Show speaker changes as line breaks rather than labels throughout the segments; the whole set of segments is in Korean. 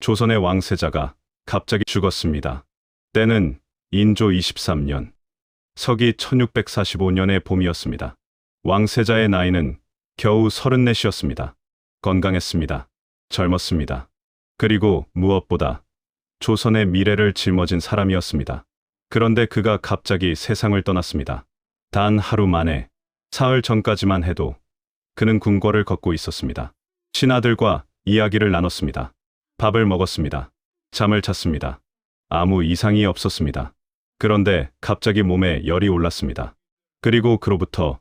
조선의 왕세자가 갑자기 죽었습니다. 때는 인조 23년, 서기 1645년의 봄이었습니다. 왕세자의 나이는 겨우 34이었습니다. 건강했습니다. 젊었습니다. 그리고 무엇보다 조선의 미래를 짊어진 사람이었습니다. 그런데 그가 갑자기 세상을 떠났습니다. 단 하루 만에, 사흘 전까지만 해도 그는 궁궐을 걷고 있었습니다. 신하들과 이야기를 나눴습니다. 밥을 먹었습니다. 잠을 잤습니다. 아무 이상이 없었습니다. 그런데 갑자기 몸에 열이 올랐습니다. 그리고 그로부터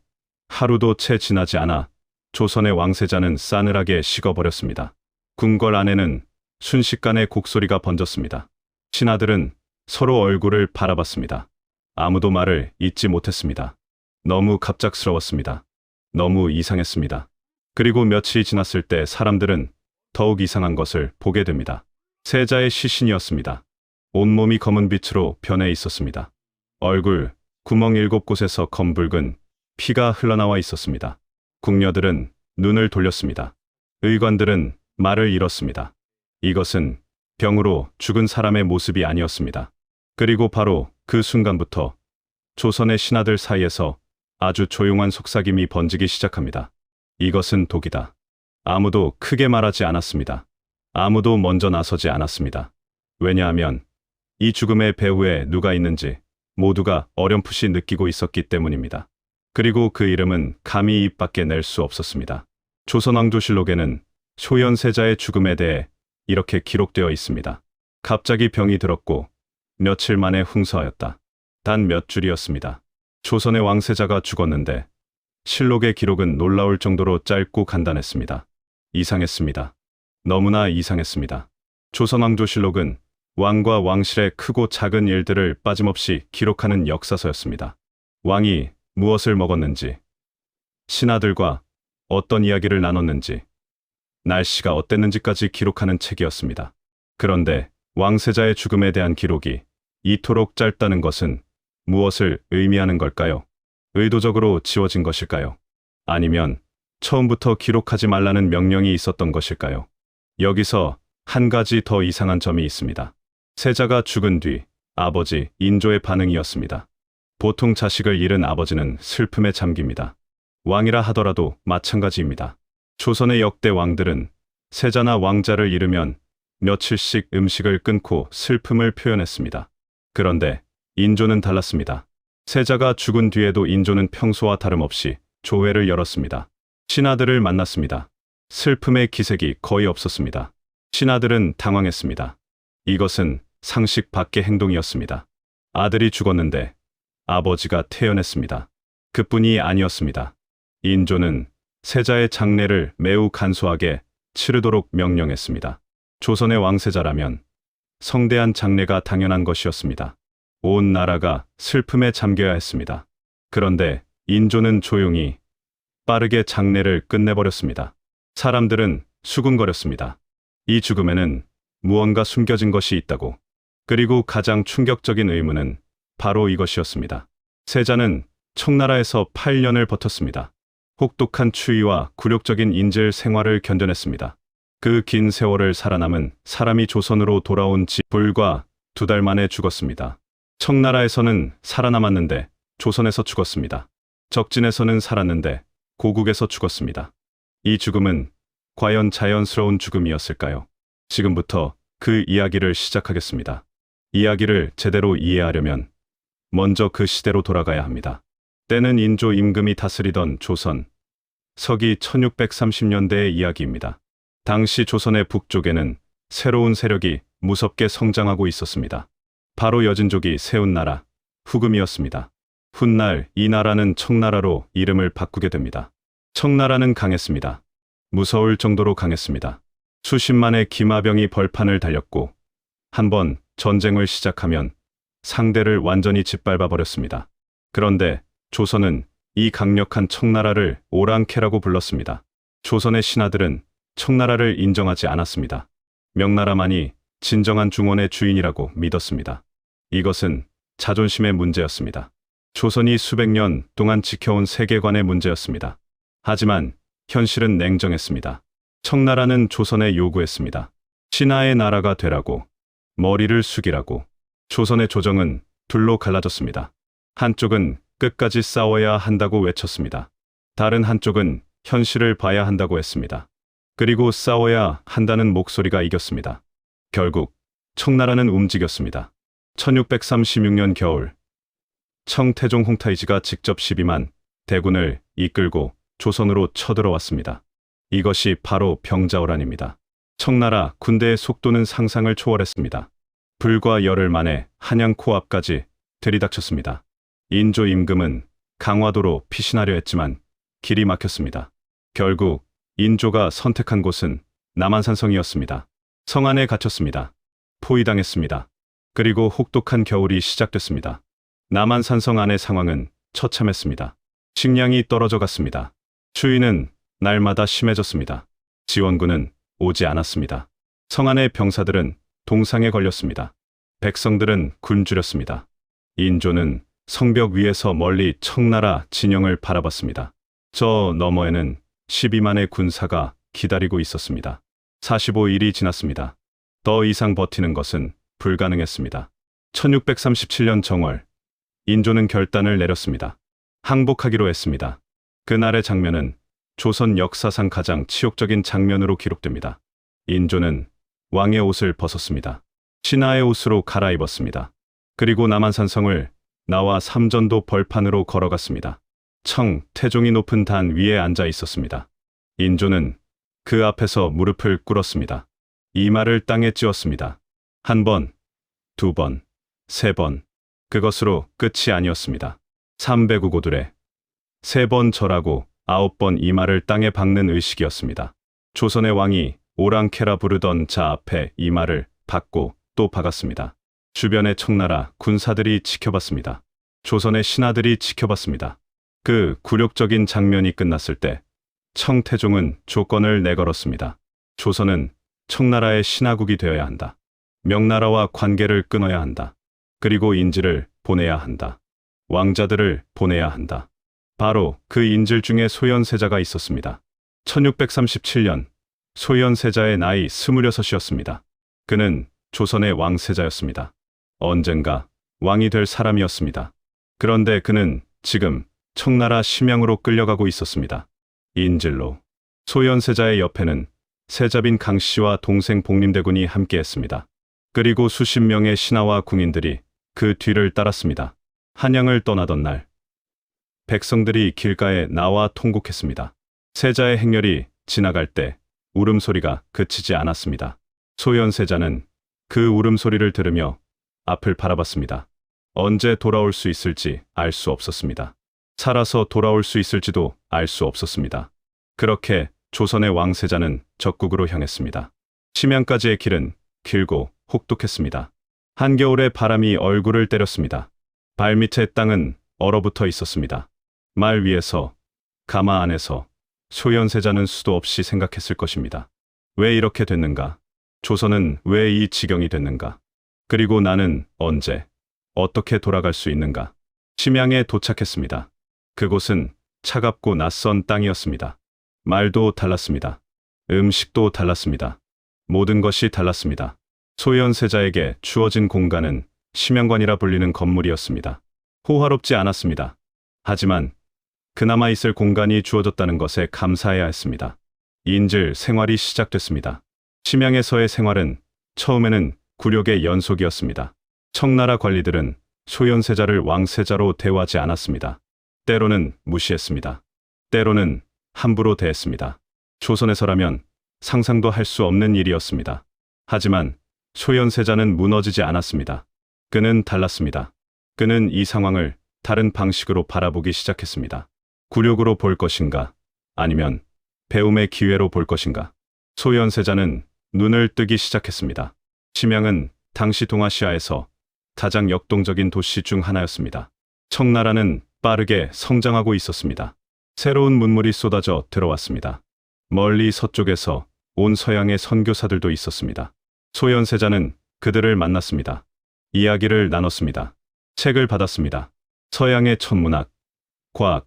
하루도 채 지나지 않아 조선의 왕세자는 싸늘하게 식어버렸습니다. 궁궐 안에는 순식간에 곡소리가 번졌습니다. 신하들은 서로 얼굴을 바라봤습니다. 아무도 말을 잇지 못했습니다. 너무 갑작스러웠습니다. 너무 이상했습니다. 그리고 며칠이 지났을 때 사람들은 더욱 이상한 것을 보게 됩니다. 세자의 시신이었습니다. 온몸이 검은 빛으로 변해 있었습니다. 얼굴, 구멍 7곳에서 검붉은 피가 흘러나와 있었습니다. 궁녀들은 눈을 돌렸습니다. 의관들은 말을 잃었습니다. 이것은 병으로 죽은 사람의 모습이 아니었습니다. 그리고 바로 그 순간부터 조선의 신하들 사이에서 아주 조용한 속삭임이 번지기 시작합니다. 이것은 독이다. 아무도 크게 말하지 않았습니다. 아무도 먼저 나서지 않았습니다. 왜냐하면 이 죽음의 배후에 누가 있는지 모두가 어렴풋이 느끼고 있었기 때문입니다. 그리고 그 이름은 감히 입 밖에 낼 수 없었습니다. 조선왕조실록에는 소현세자의 죽음에 대해 이렇게 기록되어 있습니다. 갑자기 병이 들었고 며칠 만에 흥사하였다. 단 몇 줄이었습니다. 조선의 왕세자가 죽었는데 실록의 기록은 놀라울 정도로 짧고 간단했습니다. 이상했습니다. 너무나 이상했습니다. 조선왕조실록은 왕과 왕실의 크고 작은 일들을 빠짐없이 기록하는 역사서였습니다. 왕이 무엇을 먹었는지, 신하들과 어떤 이야기를 나눴는지, 날씨가 어땠는지까지 기록하는 책이었습니다. 그런데 왕세자의 죽음에 대한 기록이 이토록 짧다는 것은 무엇을 의미하는 걸까요? 의도적으로 지워진 것일까요? 아니면 처음부터 기록하지 말라는 명령이 있었던 것일까요? 여기서 한 가지 더 이상한 점이 있습니다. 세자가 죽은 뒤 아버지 인조의 반응이었습니다. 보통 자식을 잃은 아버지는 슬픔에 잠깁니다. 왕이라 하더라도 마찬가지입니다. 조선의 역대 왕들은 세자나 왕자를 잃으면 며칠씩 음식을 끊고 슬픔을 표현했습니다. 그런데 인조는 달랐습니다. 세자가 죽은 뒤에도 인조는 평소와 다름없이 조회를 열었습니다. 신하들을 만났습니다. 슬픔의 기색이 거의 없었습니다. 신하들은 당황했습니다. 이것은 상식 밖의 행동이었습니다. 아들이 죽었는데 아버지가 태어났습니다. 그뿐이 아니었습니다. 인조는 세자의 장례를 매우 간소하게 치르도록 명령했습니다. 조선의 왕세자라면 성대한 장례가 당연한 것이었습니다. 온 나라가 슬픔에 잠겨야 했습니다. 그런데 인조는 조용히 빠르게 장례를 끝내버렸습니다. 사람들은 수군거렸습니다. 이 죽음에는 무언가 숨겨진 것이 있다고. 그리고 가장 충격적인 의문은 바로 이것이었습니다. 세자는 청나라에서 8년을 버텼습니다. 혹독한 추위와 굴욕적인 인질 생활을 견뎌냈습니다. 그 긴 세월을 살아남은 사람이 조선으로 돌아온 지 불과 2달 만에 죽었습니다. 청나라에서는 살아남았는데 조선에서 죽었습니다. 적진에서는 살았는데 고국에서 죽었습니다. 이 죽음은 과연 자연스러운 죽음이었을까요? 지금부터 그 이야기를 시작하겠습니다. 이야기를 제대로 이해하려면 먼저 그 시대로 돌아가야 합니다. 때는 인조 임금이 다스리던 조선, 서기 1630년대의 이야기입니다. 당시 조선의 북쪽에는 새로운 세력이 무섭게 성장하고 있었습니다. 바로 여진족이 세운 나라, 후금이었습니다. 훗날 이 나라는 청나라로 이름을 바꾸게 됩니다. 청나라는 강했습니다. 무서울 정도로 강했습니다. 수십만의 기마병이 벌판을 달렸고 한번 전쟁을 시작하면 상대를 완전히 짓밟아 버렸습니다. 그런데 조선은 이 강력한 청나라를 오랑캐라고 불렀습니다. 조선의 신하들은 청나라를 인정하지 않았습니다. 명나라만이 진정한 중원의 주인이라고 믿었습니다. 이것은 자존심의 문제였습니다. 조선이 수백 년 동안 지켜온 세계관의 문제였습니다. 하지만 현실은 냉정했습니다. 청나라는 조선에 요구했습니다. 신하의 나라가 되라고, 머리를 숙이라고. 조선의 조정은 둘로 갈라졌습니다. 한쪽은 끝까지 싸워야 한다고 외쳤습니다. 다른 한쪽은 현실을 봐야 한다고 했습니다. 그리고 싸워야 한다는 목소리가 이겼습니다. 결국 청나라는 움직였습니다. 1636년 겨울, 청태종 홍타이지가 직접 12만 대군을 이끌고 조선으로 쳐들어왔습니다. 이것이 바로 병자호란입니다. 청나라 군대의 속도는 상상을 초월했습니다. 불과 열흘 만에 한양 코앞까지 들이닥쳤습니다. 인조 임금은 강화도로 피신하려 했지만 길이 막혔습니다. 결국 인조가 선택한 곳은 남한산성이었습니다. 성 안에 갇혔습니다. 포위당했습니다. 그리고 혹독한 겨울이 시작됐습니다. 남한산성 안의 상황은 처참했습니다. 식량이 떨어져 갔습니다. 추위는 날마다 심해졌습니다. 지원군은 오지 않았습니다. 성 안의 병사들은 동상에 걸렸습니다. 백성들은 굶주렸습니다. 인조는 성벽 위에서 멀리 청나라 진영을 바라봤습니다. 저 너머에는 12만의 군사가 기다리고 있었습니다. 45일이 지났습니다. 더 이상 버티는 것은 불가능했습니다. 1637년 정월, 인조는 결단을 내렸습니다. 항복하기로 했습니다. 그날의 장면은 조선 역사상 가장 치욕적인 장면으로 기록됩니다. 인조는 왕의 옷을 벗었습니다. 신하의 옷으로 갈아입었습니다. 그리고 남한산성을 나와 삼전도 벌판으로 걸어갔습니다. 태종이 높은 단 위에 앉아 있었습니다. 인조는 그 앞에서 무릎을 꿇었습니다. 이마를 땅에 찧었습니다. 한 번, 두 번, 세 번. 그것으로 끝이 아니었습니다. 300우고들에 3번 절하고 9번 이마를 땅에 박는 의식이었습니다. 조선의 왕이 오랑캐라 부르던 자 앞에 이마를 박고 또 박았습니다. 주변의 청나라 군사들이 지켜봤습니다. 조선의 신하들이 지켜봤습니다. 그 굴욕적인 장면이 끝났을 때 청태종은 조건을 내걸었습니다. 조선은 청나라의 신하국이 되어야 한다. 명나라와 관계를 끊어야 한다. 그리고 인질을 보내야 한다. 왕자들을 보내야 한다. 바로 그 인질 중에 소현세자가 있었습니다. 1637년 소현세자의 나이 26이었습니다. 그는 조선의 왕세자였습니다. 언젠가 왕이 될 사람이었습니다. 그런데 그는 지금 청나라 심양으로 끌려가고 있었습니다. 인질로. 소현세자의 옆에는 세자빈 강씨와 동생 복림대군이 함께했습니다. 그리고 수십 명의 신하와 궁인들이 그 뒤를 따랐습니다. 한양을 떠나던 날, 백성들이 길가에 나와 통곡했습니다. 세자의 행렬이 지나갈 때 울음소리가 그치지 않았습니다. 소현세자는 그 울음소리를 들으며 앞을 바라봤습니다. 언제 돌아올 수 있을지 알 수 없었습니다. 살아서 돌아올 수 있을지도 알 수 없었습니다. 그렇게 조선의 왕세자는 적국으로 향했습니다. 심양까지의 길은 길고 혹독했습니다. 한겨울의 바람이 얼굴을 때렸습니다. 발밑의 땅은 얼어붙어 있었습니다. 말 위에서, 가마 안에서 소현세자는 수도 없이 생각했을 것입니다. 왜 이렇게 됐는가? 조선은 왜 이 지경이 됐는가? 그리고 나는 언제, 어떻게 돌아갈 수 있는가? 심양에 도착했습니다. 그곳은 차갑고 낯선 땅이었습니다. 말도 달랐습니다. 음식도 달랐습니다. 모든 것이 달랐습니다. 소현세자에게 주어진 공간은 심양관이라 불리는 건물이었습니다. 호화롭지 않았습니다. 하지만 그나마 있을 공간이 주어졌다는 것에 감사해야 했습니다. 인질 생활이 시작됐습니다. 심양에서의 생활은 처음에는 굴욕의 연속이었습니다. 청나라 관리들은 소현세자를 왕세자로 대우하지 않았습니다. 때로는 무시했습니다. 때로는 함부로 대했습니다. 조선에서라면 상상도 할 수 없는 일이었습니다. 하지만 소현세자는 무너지지 않았습니다. 그는 달랐습니다. 그는 이 상황을 다른 방식으로 바라보기 시작했습니다. 굴욕으로 볼 것인가? 아니면 배움의 기회로 볼 것인가? 소현세자는 눈을 뜨기 시작했습니다. 심양은 당시 동아시아에서 가장 역동적인 도시 중 하나였습니다. 청나라는 빠르게 성장하고 있었습니다. 새로운 문물이 쏟아져 들어왔습니다. 멀리 서쪽에서 온 서양의 선교사들도 있었습니다. 소현세자는 그들을 만났습니다. 이야기를 나눴습니다. 책을 받았습니다. 서양의 천문학, 과학,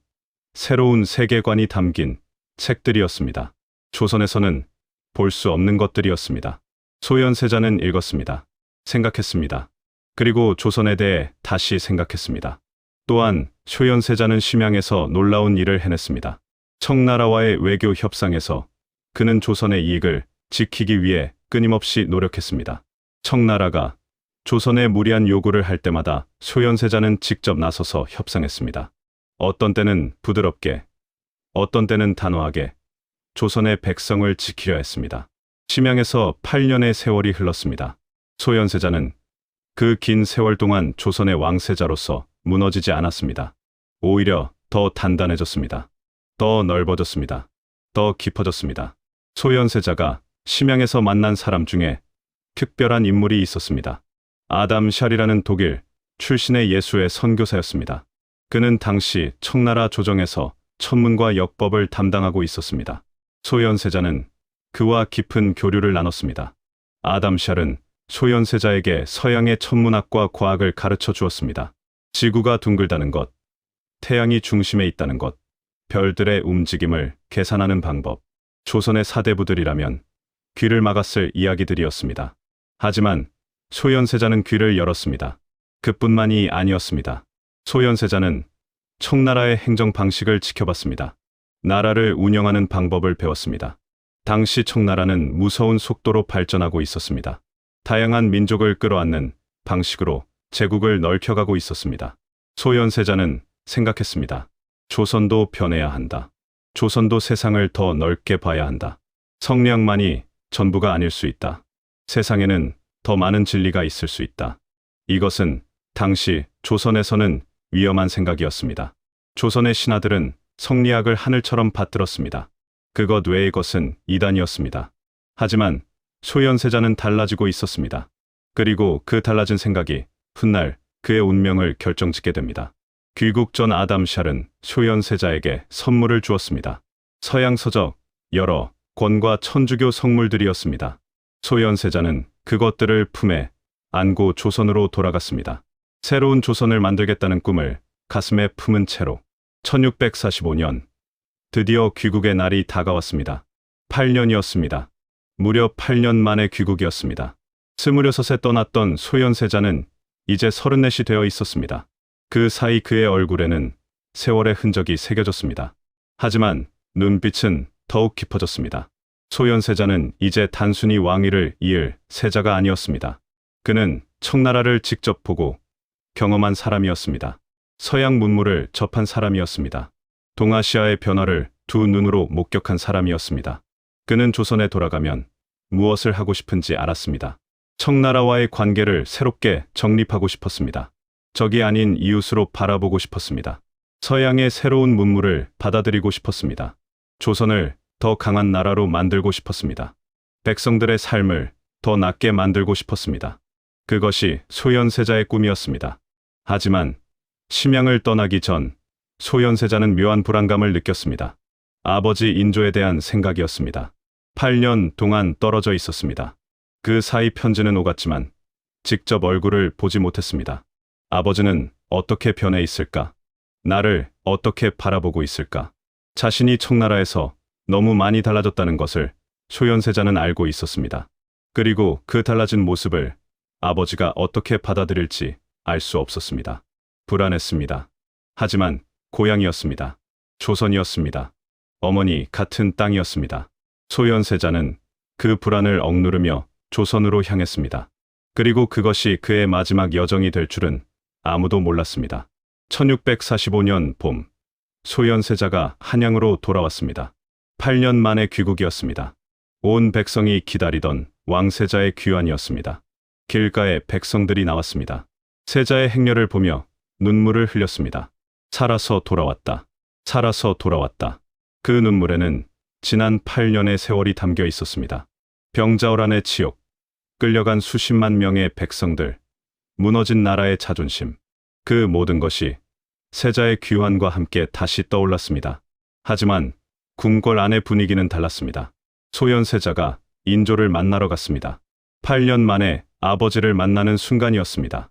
새로운 세계관이 담긴 책들이었습니다. 조선에서는 볼 수 없는 것들이었습니다. 소현세자는 읽었습니다. 생각했습니다. 그리고 조선에 대해 다시 생각했습니다. 또한 소현세자는 심양에서 놀라운 일을 해냈습니다. 청나라와의 외교 협상에서 그는 조선의 이익을 지키기 위해 끊임없이 노력했습니다. 청나라가 조선에 무리한 요구를 할 때마다 소현세자는 직접 나서서 협상했습니다. 어떤 때는 부드럽게, 어떤 때는 단호하게 조선의 백성을 지키려 했습니다. 심양에서 8년의 세월이 흘렀습니다. 소현세자는 그 긴 세월 동안 조선의 왕세자로서 무너지지 않았습니다. 오히려 더 단단해졌습니다. 더 넓어졌습니다. 더 깊어졌습니다. 소현세자가 심양에서 만난 사람 중에 특별한 인물이 있었습니다. 아담 샬이라는 독일 출신의 예수의 선교사였습니다. 그는 당시 청나라 조정에서 천문과 역법을 담당하고 있었습니다. 소현세자는 그와 깊은 교류를 나눴습니다. 아담 샬은 소현세자에게 서양의 천문학과 과학을 가르쳐 주었습니다. 지구가 둥글다는 것, 태양이 중심에 있다는 것, 별들의 움직임을 계산하는 방법, 조선의 사대부들이라면 귀를 막았을 이야기들이었습니다. 하지만 소현세자는 귀를 열었습니다. 그뿐만이 아니었습니다. 소현세자는 청나라의 행정 방식을 지켜봤습니다. 나라를 운영하는 방법을 배웠습니다. 당시 청나라는 무서운 속도로 발전하고 있었습니다. 다양한 민족을 끌어안는 방식으로 제국을 넓혀가고 있었습니다. 소현세자는 생각했습니다. 조선도 변해야 한다. 조선도 세상을 더 넓게 봐야 한다. 성량만이 전부가 아닐 수 있다. 세상에는 더 많은 진리가 있을 수 있다. 이것은 당시 조선에서는 위험한 생각이었습니다. 조선의 신하들은 성리학을 하늘처럼 받들었습니다. 그것 외의 것은 이단이었습니다. 하지만 소현세자는 달라지고 있었습니다. 그리고 그 달라진 생각이 훗날 그의 운명을 결정짓게 됩니다. 귀국 전 아담 샬은 소현세자에게 선물을 주었습니다. 서양 서적, 여러 권과 천주교 성물들이었습니다. 소현세자는 그것들을 품에 안고 조선으로 돌아갔습니다. 새로운 조선을 만들겠다는 꿈을 가슴에 품은 채로 1645년 드디어 귀국의 날이 다가왔습니다. 8년이었습니다. 무려 8년 만의 귀국이었습니다. 26에 떠났던 소현세자는 이제 34이 되어 있었습니다. 그 사이 그의 얼굴에는 세월의 흔적이 새겨졌습니다. 하지만 눈빛은 더욱 깊어졌습니다. 소현세자는 이제 단순히 왕위를 이을 세자가 아니었습니다. 그는 청나라를 직접 보고 경험한 사람이었습니다. 서양 문물을 접한 사람이었습니다. 동아시아의 변화를 두 눈으로 목격한 사람이었습니다. 그는 조선에 돌아가면 무엇을 하고 싶은지 알았습니다. 청나라와의 관계를 새롭게 정립하고 싶었습니다. 적이 아닌 이웃으로 바라보고 싶었습니다. 서양의 새로운 문물을 받아들이고 싶었습니다. 조선을 더 강한 나라로 만들고 싶었습니다. 백성들의 삶을 더 낫게 만들고 싶었습니다. 그것이 소현세자의 꿈이었습니다. 하지만 심양을 떠나기 전 소현세자는 묘한 불안감을 느꼈습니다. 아버지 인조에 대한 생각이었습니다. 8년 동안 떨어져 있었습니다. 그 사이 편지는 오갔지만 직접 얼굴을 보지 못했습니다. 아버지는 어떻게 변해 있을까? 나를 어떻게 바라보고 있을까? 자신이 청나라에서 너무 많이 달라졌다는 것을 소현세자는 알고 있었습니다. 그리고 그 달라진 모습을 아버지가 어떻게 받아들일지 알 수 없었습니다. 불안했습니다. 하지만 고향이었습니다. 조선이었습니다. 어머니 같은 땅이었습니다. 소현세자는 그 불안을 억누르며 조선으로 향했습니다. 그리고 그것이 그의 마지막 여정이 될 줄은 아무도 몰랐습니다. 1645년 봄, 소현세자가 한양으로 돌아왔습니다. 8년 만의 귀국이었습니다. 온 백성이 기다리던 왕세자의 귀환이었습니다. 길가에 백성들이 나왔습니다. 세자의 행렬을 보며 눈물을 흘렸습니다. 살아서 돌아왔다. 살아서 돌아왔다. 그 눈물에는 지난 8년의 세월이 담겨 있었습니다. 병자호란의 치욕, 끌려간 수십만 명의 백성들, 무너진 나라의 자존심, 그 모든 것이 세자의 귀환과 함께 다시 떠올랐습니다. 하지만 궁궐 안의 분위기는 달랐습니다. 소현세자가 인조를 만나러 갔습니다. 8년 만에 아버지를 만나는 순간이었습니다.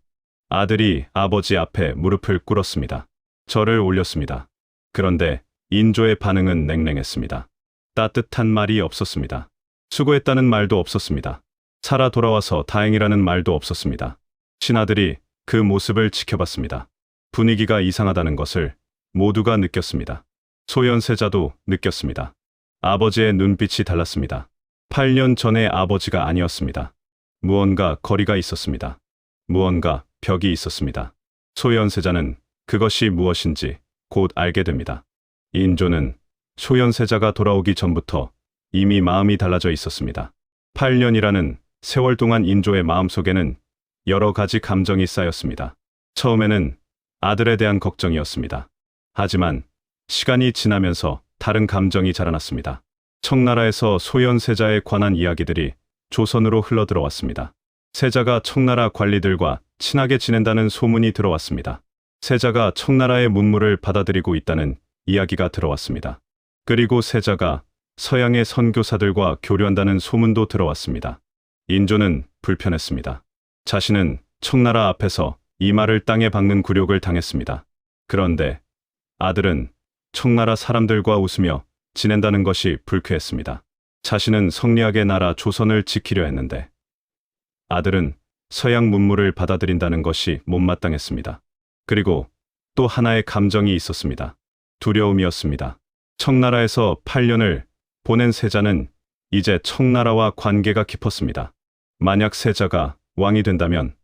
아들이 아버지 앞에 무릎을 꿇었습니다. 절을 올렸습니다. 그런데 인조의 반응은 냉랭했습니다. 따뜻한 말이 없었습니다. 수고했다는 말도 없었습니다. 살아 돌아와서 다행이라는 말도 없었습니다. 신하들이 그 모습을 지켜봤습니다. 분위기가 이상하다는 것을 모두가 느꼈습니다. 소현세자도 느꼈습니다. 아버지의 눈빛이 달랐습니다. 8년 전의 아버지가 아니었습니다. 무언가 거리가 있었습니다. 무언가 벽이 있었습니다. 소현세자는 그것이 무엇인지 곧 알게 됩니다. 인조는 소현세자가 돌아오기 전부터 이미 마음이 달라져 있었습니다. 8년이라는 세월 동안 인조의 마음속에는 여러 가지 감정이 쌓였습니다. 처음에는 아들에 대한 걱정이었습니다. 하지만 시간이 지나면서 다른 감정이 자라났습니다. 청나라에서 소현세자에 관한 이야기들이 조선으로 흘러들어왔습니다. 세자가 청나라 관리들과 친하게 지낸다는 소문이 들어왔습니다. 세자가 청나라의 문물을 받아들이고 있다는 이야기가 들어왔습니다. 그리고 세자가 서양의 선교사들과 교류한다는 소문도 들어왔습니다. 인조는 불편했습니다. 자신은 청나라 앞에서 이마를 땅에 박는 굴욕을 당했습니다. 그런데 아들은 청나라 사람들과 웃으며 지낸다는 것이 불쾌했습니다. 자신은 성리학의 나라 조선을 지키려 했는데 아들은 서양 문물을 받아들인다는 것이 못마땅했습니다. 그리고 또 하나의 감정이 있었습니다. 두려움이었습니다. 청나라에서 8년을 보낸 세자는 이제 청나라와 관계가 깊었습니다. 만약 세자가 왕이 된다면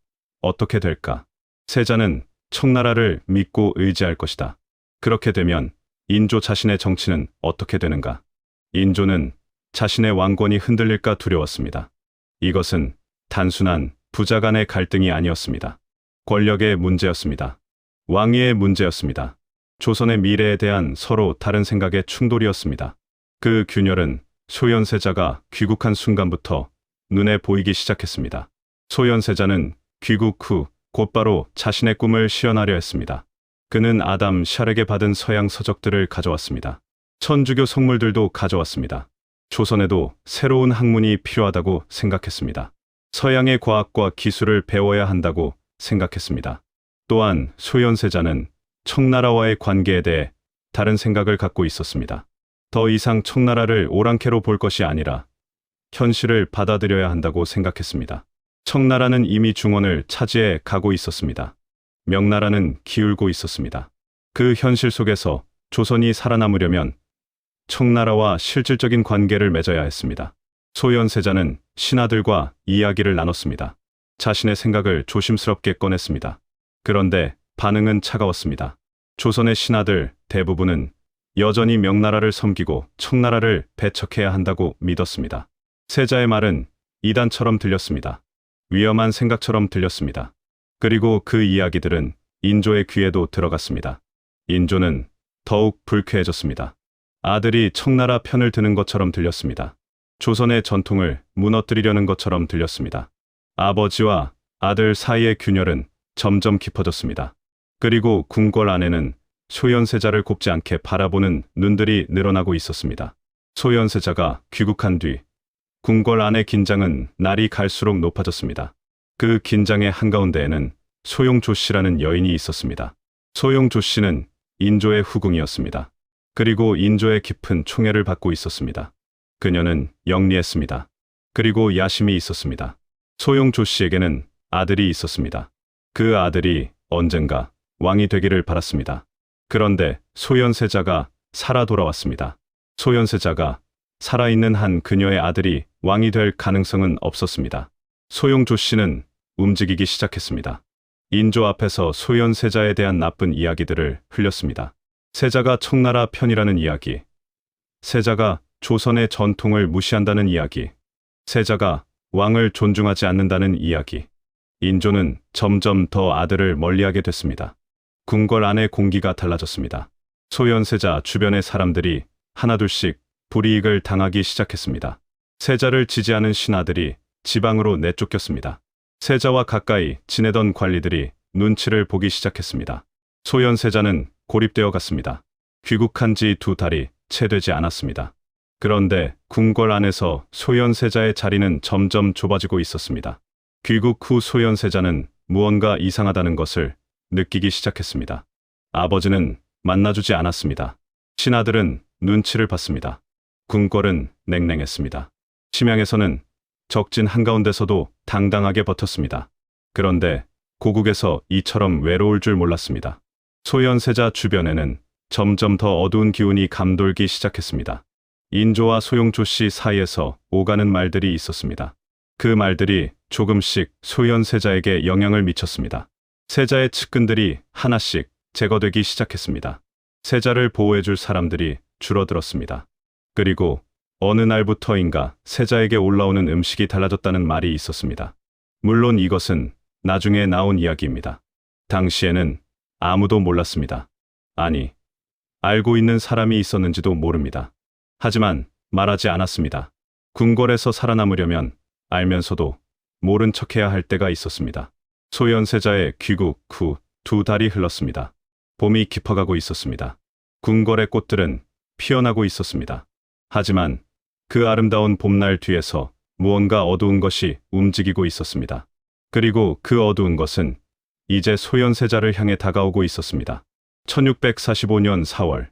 어떻게 될까? 세자는 청나라를 믿고 의지할 것이다. 그렇게 되면 인조 자신의 정치는 어떻게 되는가? 인조는 자신의 왕권이 흔들릴까 두려웠습니다. 이것은 단순한 부자 간의 갈등이 아니었습니다. 권력의 문제였습니다. 왕위의 문제였습니다. 조선의 미래에 대한 서로 다른 생각의 충돌이었습니다. 그 균열은 소현세자가 귀국한 순간부터 눈에 보이기 시작했습니다. 소현세자는 귀국 후 곧바로 자신의 꿈을 실현하려 했습니다. 그는 아담 샤렉에 받은 서양 서적들을 가져왔습니다. 천주교 성물들도 가져왔습니다. 조선에도 새로운 학문이 필요하다고 생각했습니다. 서양의 과학과 기술을 배워야 한다고 생각했습니다. 또한 소현세자는 청나라와의 관계에 대해 다른 생각을 갖고 있었습니다. 더 이상 청나라를 오랑캐로 볼 것이 아니라 현실을 받아들여야 한다고 생각했습니다. 청나라는 이미 중원을 차지해 가고 있었습니다. 명나라는 기울고 있었습니다. 그 현실 속에서 조선이 살아남으려면 청나라와 실질적인 관계를 맺어야 했습니다. 소현세자는 신하들과 이야기를 나눴습니다. 자신의 생각을 조심스럽게 꺼냈습니다. 그런데 반응은 차가웠습니다. 조선의 신하들 대부분은 여전히 명나라를 섬기고 청나라를 배척해야 한다고 믿었습니다. 세자의 말은 이단처럼 들렸습니다. 위험한 생각처럼 들렸습니다. 그리고 그 이야기들은 인조의 귀에도 들어갔습니다. 인조는 더욱 불쾌해졌습니다. 아들이 청나라 편을 드는 것처럼 들렸습니다. 조선의 전통을 무너뜨리려는 것처럼 들렸습니다. 아버지와 아들 사이의 균열은 점점 깊어졌습니다. 그리고 궁궐 안에는 소현세자를 곱지 않게 바라보는 눈들이 늘어나고 있었습니다. 소현세자가 귀국한 뒤 궁궐 안의 긴장은 날이 갈수록 높아졌습니다. 그 긴장의 한가운데에는 소용조 씨라는 여인이 있었습니다. 소용조 씨는 인조의 후궁이었습니다. 그리고 인조의 깊은 총애를 받고 있었습니다. 그녀는 영리했습니다. 그리고 야심이 있었습니다. 소용조 씨에게는 아들이 있었습니다. 그 아들이 언젠가 왕이 되기를 바랐습니다. 그런데 소현세자가 살아 돌아왔습니다. 소현세자가 살아있는 한 그녀의 아들이 왕이 될 가능성은 없었습니다. 소용조 씨는 움직이기 시작했습니다. 인조 앞에서 소현세자에 대한 나쁜 이야기들을 흘렸습니다. 세자가 청나라 편이라는 이야기, 세자가 조선의 전통을 무시한다는 이야기, 세자가 왕을 존중하지 않는다는 이야기. 인조는 점점 더 아들을 멀리하게 됐습니다. 궁궐 안의 공기가 달라졌습니다. 소현세자 주변의 사람들이 하나둘씩 불이익을 당하기 시작했습니다. 세자를 지지하는 신하들이 지방으로 내쫓겼습니다. 세자와 가까이 지내던 관리들이 눈치를 보기 시작했습니다. 소현세자는 고립되어 갔습니다. 귀국한 지 2달이 채 되지 않았습니다. 그런데 궁궐 안에서 소현세자의 자리는 점점 좁아지고 있었습니다. 귀국 후 소현세자는 무언가 이상하다는 것을 느끼기 시작했습니다. 아버지는 만나주지 않았습니다. 신하들은 눈치를 봤습니다. 궁궐은 냉랭했습니다. 심양에서는 적진 한가운데서도 당당하게 버텼습니다. 그런데 고국에서 이처럼 외로울 줄 몰랐습니다. 소현세자 주변에는 점점 더 어두운 기운이 감돌기 시작했습니다. 인조와 소용조 씨 사이에서 오가는 말들이 있었습니다. 그 말들이 조금씩 소현세자에게 영향을 미쳤습니다. 세자의 측근들이 하나씩 제거되기 시작했습니다. 세자를 보호해줄 사람들이 줄어들었습니다. 그리고 어느 날부터인가 세자에게 올라오는 음식이 달라졌다는 말이 있었습니다. 물론 이것은 나중에 나온 이야기입니다. 당시에는 아무도 몰랐습니다. 아니, 알고 있는 사람이 있었는지도 모릅니다. 하지만 말하지 않았습니다. 궁궐에서 살아남으려면 알면서도 모른 척해야 할 때가 있었습니다. 소현세자의 귀국 후 2달이 흘렀습니다. 봄이 깊어가고 있었습니다. 궁궐의 꽃들은 피어나고 있었습니다. 하지만 그 아름다운 봄날 뒤에서 무언가 어두운 것이 움직이고 있었습니다. 그리고 그 어두운 것은 이제 소현세자를 향해 다가오고 있었습니다. 1645년 4월,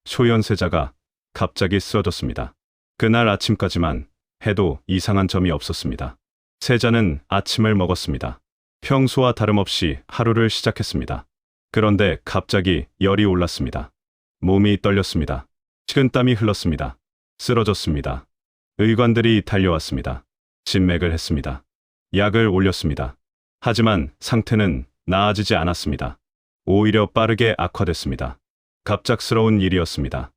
소현세자가 갑자기 쓰러졌습니다. 그날 아침까지만 해도 이상한 점이 없었습니다. 세자는 아침을 먹었습니다. 평소와 다름없이 하루를 시작했습니다. 그런데 갑자기 열이 올랐습니다. 몸이 떨렸습니다. 식은땀이 흘렀습니다. 쓰러졌습니다. 의관들이 달려왔습니다. 진맥을 했습니다. 약을 올렸습니다. 하지만 상태는 나아지지 않았습니다. 오히려 빠르게 악화됐습니다. 갑작스러운 일이었습니다.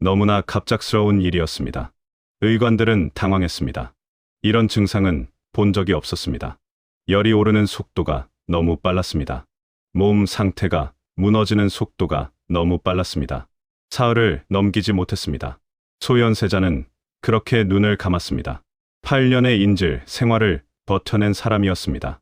너무나 갑작스러운 일이었습니다. 의관들은 당황했습니다. 이런 증상은 본 적이 없었습니다. 열이 오르는 속도가 너무 빨랐습니다. 몸 상태가 무너지는 속도가 너무 빨랐습니다. 사흘을 넘기지 못했습니다. 소현세자는 그렇게 눈을 감았습니다. 8년의 인질 생활을 버텨낸 사람이었습니다.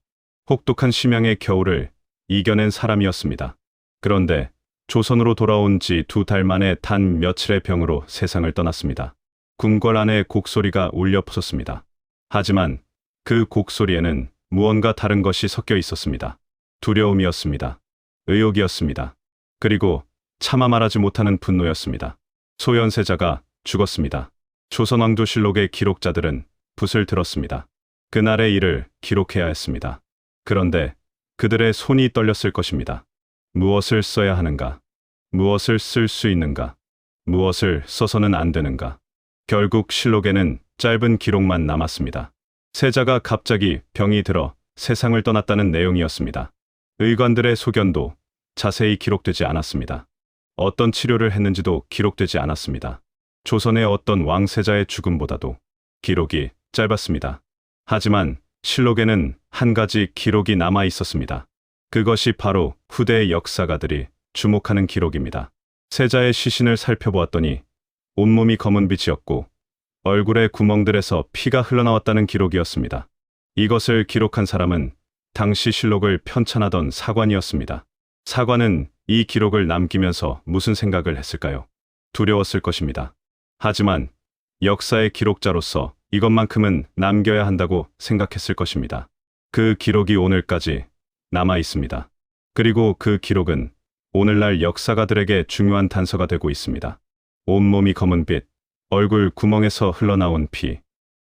혹독한 심양의 겨울을 이겨낸 사람이었습니다. 그런데 조선으로 돌아온 지 2달 만에 단 며칠의 병으로 세상을 떠났습니다. 궁궐 안에 곡소리가 울려 퍼졌습니다. 하지만 그 곡소리에는 무언가 다른 것이 섞여 있었습니다. 두려움이었습니다. 의욕이었습니다. 그리고 차마 말하지 못하는 분노였습니다. 소현세자가 죽었습니다. 조선왕조실록의 기록자들은 붓을 들었습니다. 그날의 일을 기록해야 했습니다. 그런데 그들의 손이 떨렸을 것입니다. 무엇을 써야 하는가? 무엇을 쓸 수 있는가? 무엇을 써서는 안 되는가? 결국 실록에는 짧은 기록만 남았습니다. 세자가 갑자기 병이 들어 세상을 떠났다는 내용이었습니다. 의관들의 소견도 자세히 기록되지 않았습니다. 어떤 치료를 했는지도 기록되지 않았습니다. 조선의 어떤 왕세자의 죽음보다도 기록이 짧았습니다. 하지만 실록에는 한 가지 기록이 남아 있었습니다. 그것이 바로 후대의 역사가들이 주목하는 기록입니다. 세자의 시신을 살펴보았더니 온몸이 검은 빛이었고 얼굴의 구멍들에서 피가 흘러나왔다는 기록이었습니다. 이것을 기록한 사람은 당시 실록을 편찬하던 사관이었습니다. 사관은 이 기록을 남기면서 무슨 생각을 했을까요? 두려웠을 것입니다. 하지만 역사의 기록자로서 이것만큼은 남겨야 한다고 생각했을 것입니다. 그 기록이 오늘까지 남아 있습니다. 그리고 그 기록은 오늘날 역사가들에게 중요한 단서가 되고 있습니다. 온몸이 검은 빛, 얼굴 구멍에서 흘러나온 피.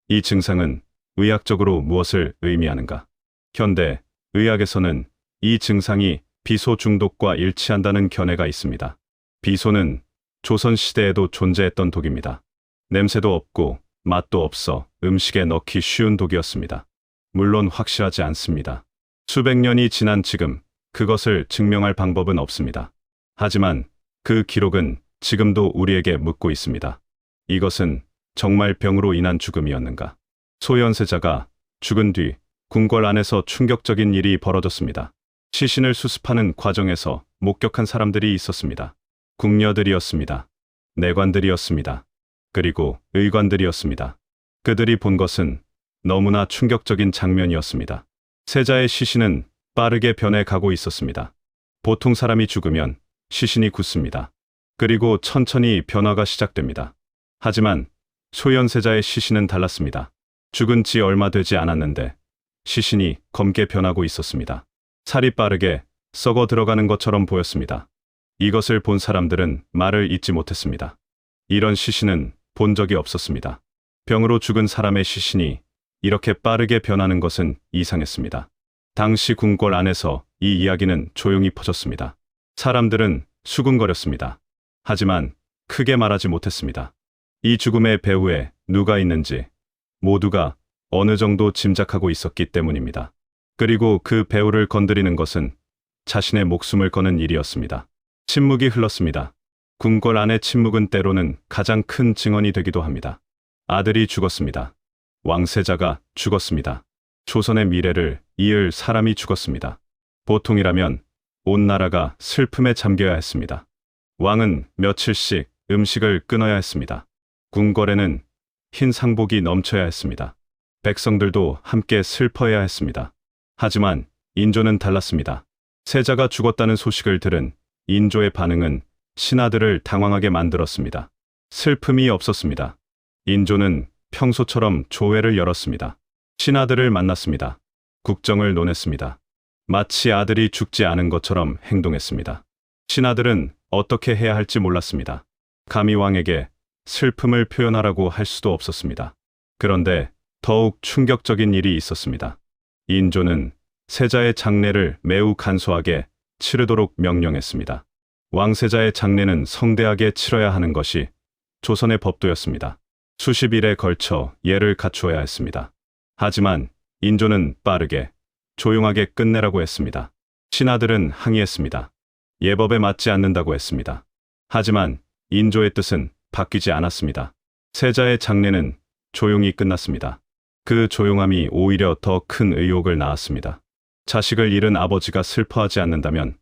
이 증상은 의학적으로 무엇을 의미하는가? 현대 의학에서는 이 증상이 비소 중독과 일치한다는 견해가 있습니다. 비소는 조선시대에도 존재했던 독입니다. 냄새도 없고 맛도 없어 음식에 넣기 쉬운 독이었습니다. 물론 확실하지 않습니다. 수백 년이 지난 지금 그것을 증명할 방법은 없습니다. 하지만 그 기록은 지금도 우리에게 묻고 있습니다. 이것은 정말 병으로 인한 죽음이었는가? 소현세자가 죽은 뒤 궁궐 안에서 충격적인 일이 벌어졌습니다. 시신을 수습하는 과정에서 목격한 사람들이 있었습니다. 궁녀들이었습니다. 내관들이었습니다. 그리고 의관들이었습니다. 그들이 본 것은 너무나 충격적인 장면이었습니다. 세자의 시신은 빠르게 변해가고 있었습니다. 보통 사람이 죽으면 시신이 굳습니다. 그리고 천천히 변화가 시작됩니다. 하지만 소현세자의 시신은 달랐습니다. 죽은 지 얼마 되지 않았는데 시신이 검게 변하고 있었습니다. 살이 빠르게 썩어 들어가는 것처럼 보였습니다. 이것을 본 사람들은 말을 잇지 못했습니다. 이런 시신은 본 적이 없었습니다. 병으로 죽은 사람의 시신이 이렇게 빠르게 변하는 것은 이상했습니다. 당시 궁궐 안에서 이 이야기는 조용히 퍼졌습니다. 사람들은 수군거렸습니다. 하지만 크게 말하지 못했습니다. 이 죽음의 배후에 누가 있는지 모두가 어느 정도 짐작하고 있었기 때문입니다. 그리고 그 배후를 건드리는 것은 자신의 목숨을 거는 일이었습니다. 침묵이 흘렀습니다. 궁궐 안의 침묵은 때로는 가장 큰 증언이 되기도 합니다. 아들이 죽었습니다. 왕세자가 죽었습니다. 조선의 미래를 이을 사람이 죽었습니다. 보통이라면 온 나라가 슬픔에 잠겨야 했습니다. 왕은 며칠씩 음식을 끊어야 했습니다. 궁궐에는 흰 상복이 넘쳐야 했습니다. 백성들도 함께 슬퍼해야 했습니다. 하지만 인조는 달랐습니다. 세자가 죽었다는 소식을 들은 인조의 반응은 신하들을 당황하게 만들었습니다. 슬픔이 없었습니다. 인조는 평소처럼 조회를 열었습니다. 신하들을 만났습니다. 국정을 논했습니다. 마치 아들이 죽지 않은 것처럼 행동했습니다. 신하들은 어떻게 해야 할지 몰랐습니다. 감히 왕에게 슬픔을 표현하라고 할 수도 없었습니다. 그런데 더욱 충격적인 일이 있었습니다. 인조는 세자의 장례를 매우 간소하게 치르도록 명령했습니다. 왕세자의 장례는 성대하게 치러야 하는 것이 조선의 법도였습니다. 수십 일에 걸쳐 예를 갖추어야 했습니다. 하지만 인조는 빠르게, 조용하게 끝내라고 했습니다. 신하들은 항의했습니다. 예법에 맞지 않는다고 했습니다. 하지만 인조의 뜻은 바뀌지 않았습니다. 세자의 장례는 조용히 끝났습니다. 그 조용함이 오히려 더 큰 의혹을 낳았습니다. 자식을 잃은 아버지가 슬퍼하지 않는다면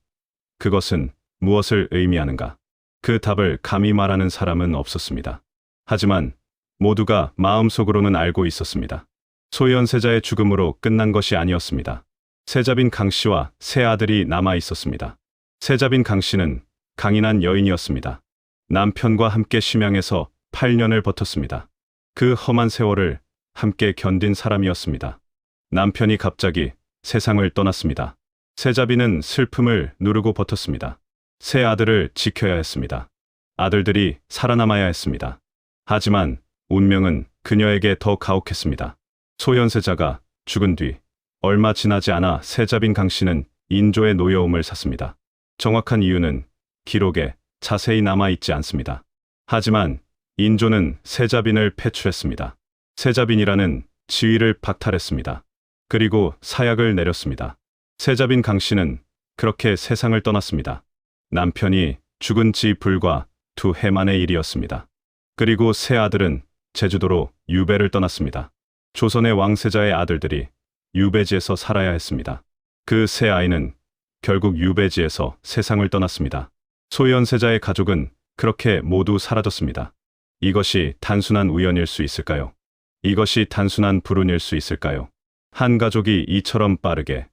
그것은 무엇을 의미하는가? 그 답을 감히 말하는 사람은 없었습니다. 하지만 모두가 마음속으로는 알고 있었습니다. 소현세자의 죽음으로 끝난 것이 아니었습니다. 세자빈 강씨와 세 아들이 남아 있었습니다. 세자빈 강씨는 강인한 여인이었습니다. 남편과 함께 심양에서 8년을 버텼습니다. 그 험한 세월을 함께 견딘 사람이었습니다. 남편이 갑자기 세상을 떠났습니다. 세자빈은 슬픔을 누르고 버텼습니다. 세 아들을 지켜야 했습니다. 아들들이 살아남아야 했습니다. 하지만 운명은 그녀에게 더 가혹했습니다. 소현세자가 죽은 뒤 얼마 지나지 않아 세자빈 강씨는 인조의 노여움을 샀습니다. 정확한 이유는 기록에 자세히 남아있지 않습니다. 하지만 인조는 세자빈을 패출했습니다. 세자빈이라는 지위를 박탈했습니다. 그리고 사약을 내렸습니다. 세자빈 강씨는 그렇게 세상을 떠났습니다. 남편이 죽은 지 불과 2해 만의 일이었습니다. 그리고 세 아들은 제주도로 유배를 떠났습니다. 조선의 왕세자의 아들들이 유배지에서 살아야 했습니다. 그 세 아이는 결국 유배지에서 세상을 떠났습니다. 소현세자의 가족은 그렇게 모두 사라졌습니다. 이것이 단순한 우연일 수 있을까요? 이것이 단순한 불운일 수 있을까요? 한 가족이 이처럼 빠르게,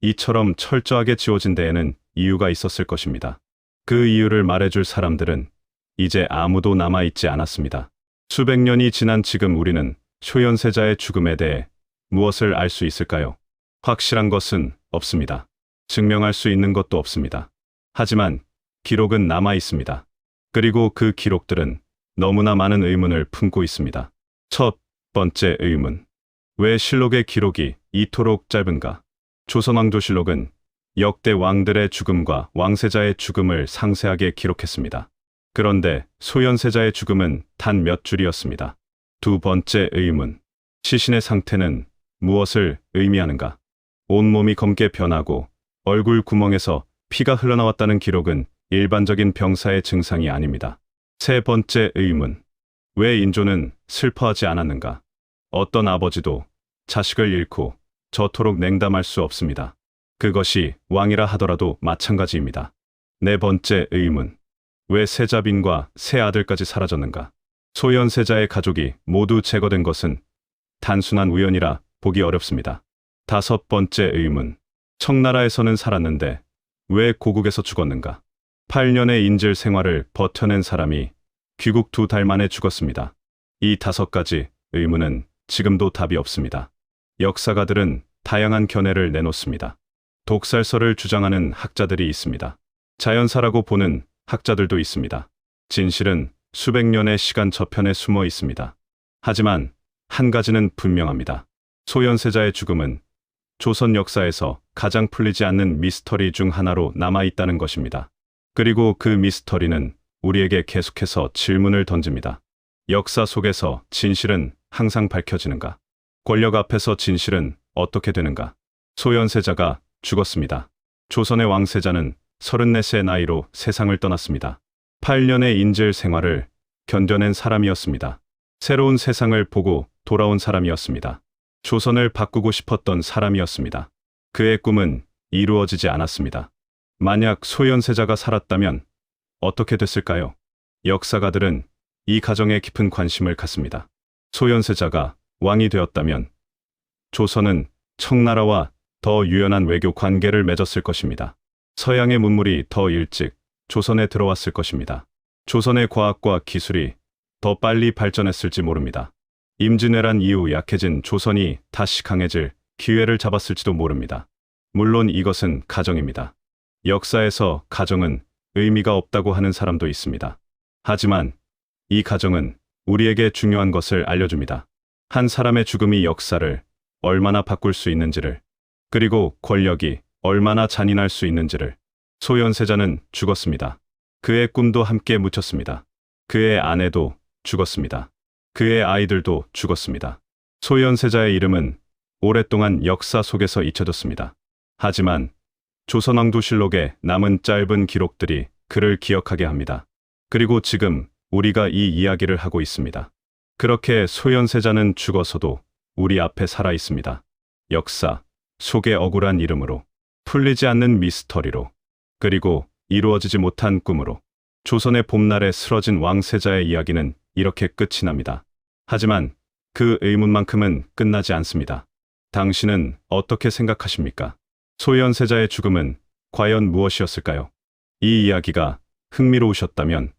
이처럼 철저하게 지워진 데에는 이유가 있었을 것입니다. 그 이유를 말해줄 사람들은 이제 아무도 남아있지 않았습니다. 수백 년이 지난 지금 우리는 소현세자의 죽음에 대해 무엇을 알 수 있을까요? 확실한 것은 없습니다. 증명할 수 있는 것도 없습니다. 하지만 기록은 남아 있습니다. 그리고 그 기록들은 너무나 많은 의문을 품고 있습니다. 첫 번째 의문. 왜 실록의 기록이 이토록 짧은가? 조선왕조실록은 역대 왕들의 죽음과 왕세자의 죽음을 상세하게 기록했습니다. 그런데 소현세자의 죽음은 단 몇 줄이었습니다. 두 번째 의문. 시신의 상태는 무엇을 의미하는가? 온몸이 검게 변하고 얼굴 구멍에서 피가 흘러나왔다는 기록은 일반적인 병사의 증상이 아닙니다. 세 번째 의문. 왜 인조는 슬퍼하지 않았는가? 어떤 아버지도 자식을 잃고 저토록 냉담할 수 없습니다. 그것이 왕이라 하더라도 마찬가지입니다. 네 번째 의문. 왜 세자빈과 세 아들까지 사라졌는가? 소현세자의 가족이 모두 제거된 것은 단순한 우연이라 보기 어렵습니다. 다섯 번째 의문. 청나라에서는 살았는데 왜 고국에서 죽었는가? 8년의 인질 생활을 버텨낸 사람이 귀국 2달 만에 죽었습니다. 이 5가지 의문은 지금도 답이 없습니다. 역사가들은 다양한 견해를 내놓습니다. 독살설을 주장하는 학자들이 있습니다. 자연사라고 보는 학자들도 있습니다. 진실은 수백 년의 시간 저편에 숨어 있습니다. 하지만 한 가지는 분명합니다. 소현세자의 죽음은 조선 역사에서 가장 풀리지 않는 미스터리 중 하나로 남아있다는 것입니다. 그리고 그 미스터리는 우리에게 계속해서 질문을 던집니다. 역사 속에서 진실은 항상 밝혀지는가? 권력 앞에서 진실은 어떻게 되는가? 소현세자가 죽었습니다. 조선의 왕세자는 34세 나이로 세상을 떠났습니다. 8년의 인질 생활을 견뎌낸 사람이었습니다. 새로운 세상을 보고 돌아온 사람이었습니다. 조선을 바꾸고 싶었던 사람이었습니다. 그의 꿈은 이루어지지 않았습니다. 만약 소현세자가 살았다면 어떻게 됐을까요? 역사가들은 이 가정에 깊은 관심을 갖습니다. 소현세자가 왕이 되었다면 조선은 청나라와 더 유연한 외교 관계를 맺었을 것입니다. 서양의 문물이 더 일찍 조선에 들어왔을 것입니다. 조선의 과학과 기술이 더 빨리 발전했을지 모릅니다. 임진왜란 이후 약해진 조선이 다시 강해질 기회를 잡았을지도 모릅니다. 물론 이것은 가정입니다. 역사에서 가정은 의미가 없다고 하는 사람도 있습니다. 하지만 이 가정은 우리에게 중요한 것을 알려줍니다. 한 사람의 죽음이 역사를 얼마나 바꿀 수 있는지를, 그리고 권력이 얼마나 잔인할 수 있는지를. 소현세자는 죽었습니다. 그의 꿈도 함께 묻혔습니다. 그의 아내도 죽었습니다. 그의 아이들도 죽었습니다. 소현세자의 이름은 오랫동안 역사 속에서 잊혀졌습니다. 하지만 조선왕조실록에 남은 짧은 기록들이 그를 기억하게 합니다. 그리고 지금 우리가 이 이야기를 하고 있습니다. 그렇게 소현세자는 죽어서도 우리 앞에 살아 있습니다. 역사 속의 억울한 이름으로, 풀리지 않는 미스터리로, 그리고 이루어지지 못한 꿈으로. 조선의 봄날에 쓰러진 왕세자의 이야기는 이렇게 끝이 납니다. 하지만 그 의문만큼은 끝나지 않습니다. 당신은 어떻게 생각하십니까? 소현세자의 죽음은 과연 무엇이었을까요? 이 이야기가 흥미로우셨다면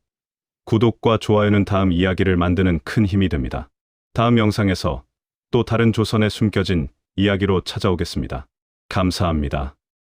구독과 좋아요는 다음 이야기를 만드는 큰 힘이 됩니다. 다음 영상에서 또 다른 조선에 숨겨진 이야기로 찾아오겠습니다. 감사합니다.